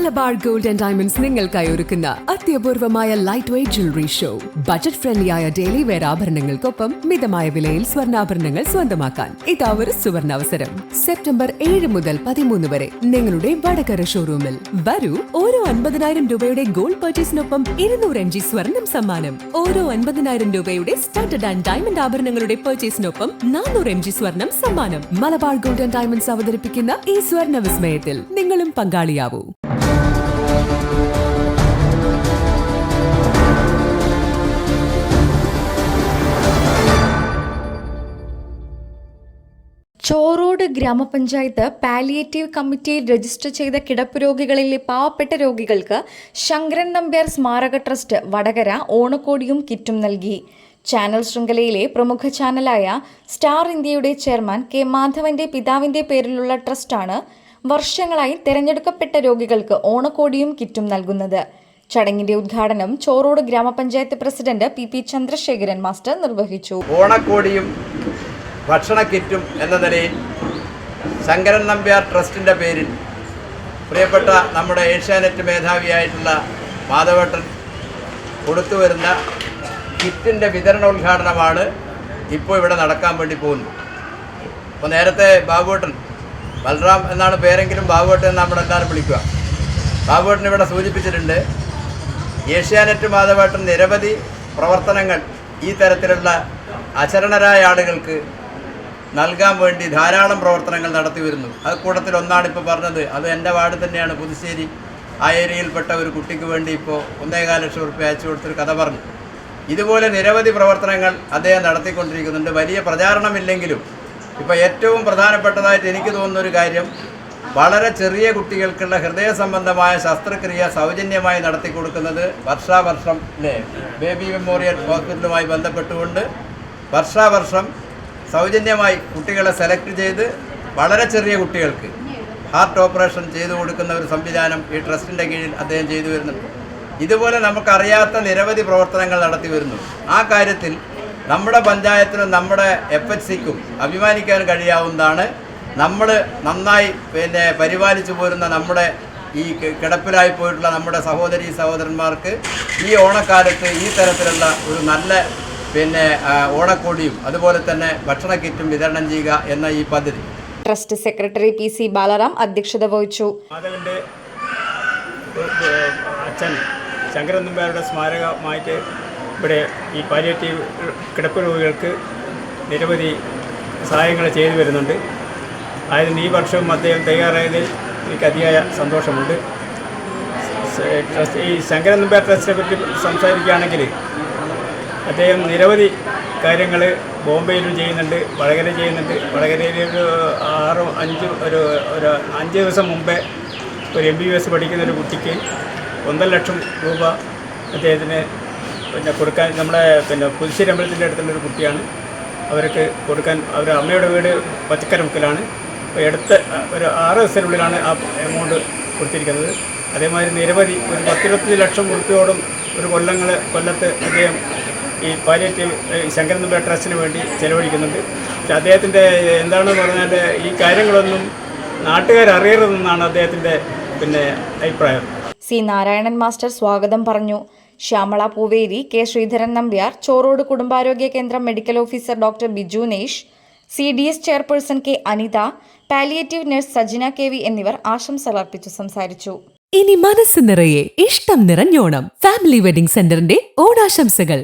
Malabar gold and diamonds നിങ്ങൾക്കായി ഒരുക്കുന്ന അത്യപൂർവമായ light weight jewellery show. Budget ഫ്രണ്ട്ലിയായ ഡെയിലി വെയർ ആഭരണങ്ങൾക്കൊപ്പം മിതമായ വിലയിൽ സ്വർണ്ണാഭരണങ്ങൾ സ്വന്തമാക്കാൻ ഇതാ ഒരു സുവർണാവസരം. സെപ്റ്റംബർ 7 മുതൽ 13 വരെ നിങ്ങളുടെ വടകര ഷോറൂമിൽ വരൂ. ഓരോ 50,000 രൂപയുടെ ഗോൾഡ് പർച്ചേസിനൊപ്പം 200 mg സ്വർണം സമ്മാനം. ഓരോ 50,000 രൂപയുടെ സ്റ്റഡഡ് ആൻഡ് ഡയമണ്ട് ആഭരണങ്ങളുടെ പർച്ചേസിനൊപ്പം 400 mg സ്വർണം സമ്മാനം. മലബാർ ഗോൾഡ് ആൻഡ് ഡയമണ്ട്സ് അവതരിപ്പിക്കുന്ന ഈ സ്വർണ്ണ വിസ്മയത്തിൽ നിങ്ങളും പങ്കാളിയാവൂ. ചോറോട് ഗ്രാമപഞ്ചായത്ത് പാലിയേറ്റീവ് കമ്മിറ്റിയിൽ രജിസ്റ്റർ ചെയ്ത കിടപ്പ് രോഗികളിലെ പാവപ്പെട്ട രോഗികൾക്ക് ശങ്കരൻ നമ്പ്യാർ സ്മാരക ട്രസ്റ്റ് വടകര ഓണക്കോടിയും കിറ്റും നൽകി. ചാനൽ ശൃംഖലയിലെ പ്രമുഖ ചാനലായ സ്റ്റാർ ഇന്ത്യയുടെ ചെയർമാൻ കെ മാധവന്റെ പിതാവിന്റെ പേരിലുള്ള ട്രസ്റ്റാണ് വർഷങ്ങളായി തെരഞ്ഞെടുക്കപ്പെട്ട രോഗികൾക്ക് ഓണക്കോടിയും കിറ്റും നൽകുന്നത്. ചടങ്ങിന്റെ ഉദ്ഘാടനം ചോറോട് ഗ്രാമപഞ്ചായത്ത് പ്രസിഡന്റ് പി ചന്ദ്രശേഖരൻ മാസ്റ്റർ നിർവഹിച്ചു. ഓണക്കോടിയും ഭക്ഷണ കിറ്റും എന്ന നിലയിൽ ശങ്കരൻ നമ്പ്യാർ ട്രസ്റ്റിൻ്റെ പേരിൽ പ്രിയപ്പെട്ട നമ്മുടെ ഏഷ്യാനെറ്റ് മേധാവിയായിട്ടുള്ള മാധവേട്ടൻ കൊടുത്തു വരുന്ന കിറ്റിൻ്റെ വിതരണോദ്ഘാടനമാണ് ഇപ്പോൾ ഇവിടെ നടക്കാൻ വേണ്ടി പോകുന്നത്. അപ്പോൾ നേരത്തെ ബാബുവേട്ടൻ, ബൽറാം എന്നാണ് പേരെങ്കിലും ബാബുവേട്ടൻ എന്ന് നമ്മളെല്ലാവരും വിളിക്കുക, ബാബുവേട്ടൻ ഇവിടെ സൂചിപ്പിച്ചിട്ടുണ്ട്. ഏഷ്യാനെറ്റ് മാധവേട്ടൻ നിരവധി പ്രവർത്തനങ്ങൾ ഈ തരത്തിലുള്ള അശരണരായ ആളുകൾക്ക് നൽകാൻ വേണ്ടി ധാരാളം പ്രവർത്തനങ്ങൾ നടത്തി വരുന്നു. അത് കൂട്ടത്തിൽ ഒന്നാണ് ഇപ്പോൾ പറഞ്ഞത്. അത് എൻ്റെ വാർഡ് തന്നെയാണ്, പുതുശ്ശേരി. ആ ഏരിയയിൽപ്പെട്ട ഒരു കുട്ടിക്ക് വേണ്ടി ഇപ്പോൾ 1.25 ലക്ഷം റുപ്യ അയച്ചു കൊടുത്തൊരു കഥ പറഞ്ഞു. ഇതുപോലെ നിരവധി പ്രവർത്തനങ്ങൾ അദ്ദേഹം നടത്തിക്കൊണ്ടിരിക്കുന്നുണ്ട്. വലിയ പ്രചാരണമില്ലെങ്കിലും ഇപ്പോൾ ഏറ്റവും പ്രധാനപ്പെട്ടതായിട്ട് എനിക്ക് തോന്നുന്നൊരു കാര്യം, വളരെ ചെറിയ കുട്ടികൾക്കുള്ള ഹൃദയ സംബന്ധമായ ശസ്ത്രക്രിയ സൗജന്യമായി നടത്തി കൊടുക്കുന്നത് വർഷാവർഷം ബേബി മെമ്മോറിയൽ ഹോസ്പിറ്റലുമായി ബന്ധപ്പെട്ടുകൊണ്ട് വർഷാവർഷം സൗജന്യമായി കുട്ടികളെ സെലക്ട് ചെയ്ത് വളരെ ചെറിയ കുട്ടികൾക്ക് ഹാർട്ട് ഓപ്പറേഷൻ ചെയ്തു കൊടുക്കുന്ന ഒരു സംവിധാനം ഈ ട്രസ്റ്റിൻ്റെ കീഴിൽ അദ്ദേഹം ചെയ്തു വരുന്നുണ്ട്. ഇതുപോലെ നമുക്കറിയാത്ത നിരവധി പ്രവർത്തനങ്ങൾ നടത്തി വരുന്നു. ആ കാര്യത്തിൽ നമ്മുടെ പഞ്ചായത്തിനും നമ്മുടെ FHCക്കും അഭിമാനിക്കാൻ കഴിയാവുന്നതാണ്. നമ്മൾ നന്നായി പരിപാലിച്ചു പോരുന്ന നമ്മുടെ ഈ കിടപ്പിലായി പോയിട്ടുള്ള നമ്മുടെ സഹോദരീ സഹോദരന്മാർക്ക് ഈ ഓണക്കാലത്ത് ഈ തരത്തിലുള്ള ഒരു നല്ല ഓണക്കോടിയും അതുപോലെ തന്നെ ഭക്ഷണ കിറ്റും വിതരണം ചെയ്യുക എന്ന ഈ പദ്ധതി. ട്രസ്റ്റ് സെക്രട്ടറി PC ബാലറാം അധ്യക്ഷത വഹിച്ചു. മാധവന്റെ അച്ഛൻ ശങ്കരൻ നമ്പ്യാരുടെ സ്മാരകമായിട്ട് ഇവിടെ ഈ പാലിയേറ്റീവ് കിടപ്പ് രോഗികൾക്ക് നിരവധി സഹായങ്ങൾ ചെയ്തു വരുന്നുണ്ട്. ആയതിന് ഈ വർഷവും അദ്ദേഹം തയ്യാറായതിൽ എനിക്ക് അതിയായ സന്തോഷമുണ്ട്. ഈ ശങ്കരൻ നമ്പ്യാർ ട്രസ്റ്റിനെ പറ്റി സംസാരിക്കുകയാണെങ്കിൽ അദ്ദേഹം നിരവധി കാര്യങ്ങൾ ബോംബെയിലും ചെയ്യുന്നുണ്ട്, വടകര ചെയ്യുന്നുണ്ട്. വടകരയിൽ ഒരു 5 ദിവസം മുമ്പേ ഒരു MBBS പഠിക്കുന്ന ഒരു കുട്ടിക്ക് 1.5 ലക്ഷം രൂപ അദ്ദേഹത്തിന് കൊടുക്കാൻ, നമ്മുടെ പുതുശ്ശേരി അമ്പലത്തിൻ്റെ അടുത്തുള്ളൊരു കുട്ടിയാണ്, അവർക്ക് കൊടുക്കാൻ അവരുടെ അമ്മയുടെ വീട് പച്ചക്കരമുക്കിലാണ്. അപ്പോൾ അടുത്ത ഒരു 6 ദിവസത്തിനുള്ളിലാണ് ആ എമൗണ്ട് കൊടുത്തിരിക്കുന്നത്. അതേമാതിരി നിരവധി ഒരു 10-20 ലക്ഷം രൂപയോടും ഒരു കൊല്ലത്ത് അദ്ദേഹം ഈ പാലിയേറ്റീവ് ശങ്കരൻ നമ്പ്യാർ ട്രസ്റ്റിന് വേണ്ടി ചെലവഴിക്കുന്നുണ്ട്. പക്ഷെ അദ്ദേഹത്തിൻ്റെ എന്താണെന്ന് പറഞ്ഞാൽ ഈ കാര്യങ്ങളൊന്നും നാട്ടുകാരറിയരുതെന്നാണ് അദ്ദേഹത്തിൻ്റെ അഭിപ്രായം. C നാരായണൻ മാസ്റ്റർ സ്വാഗതം പറഞ്ഞു. ശ്യാമള പൂവേരി, K ശ്രീധരൻ നമ്പ്യാർ, ചോറോട് കുടുംബാരോഗ്യ കേന്ദ്രം medical officer doctor Biju Nesh, CDS chairperson K Anitha, palliative nurse Sajina KV എന്നിവർ ആശംസകൾ അർപ്പിച്ചു സംസാരിച്ചു. ഇനി മനസ്സ് നിറയെ ഇഷ്ടം നിറഞ്ഞോണം. ഫാമിലി വെഡിംഗ് സെന്ററിന്റെ ഓണാശംസകൾ.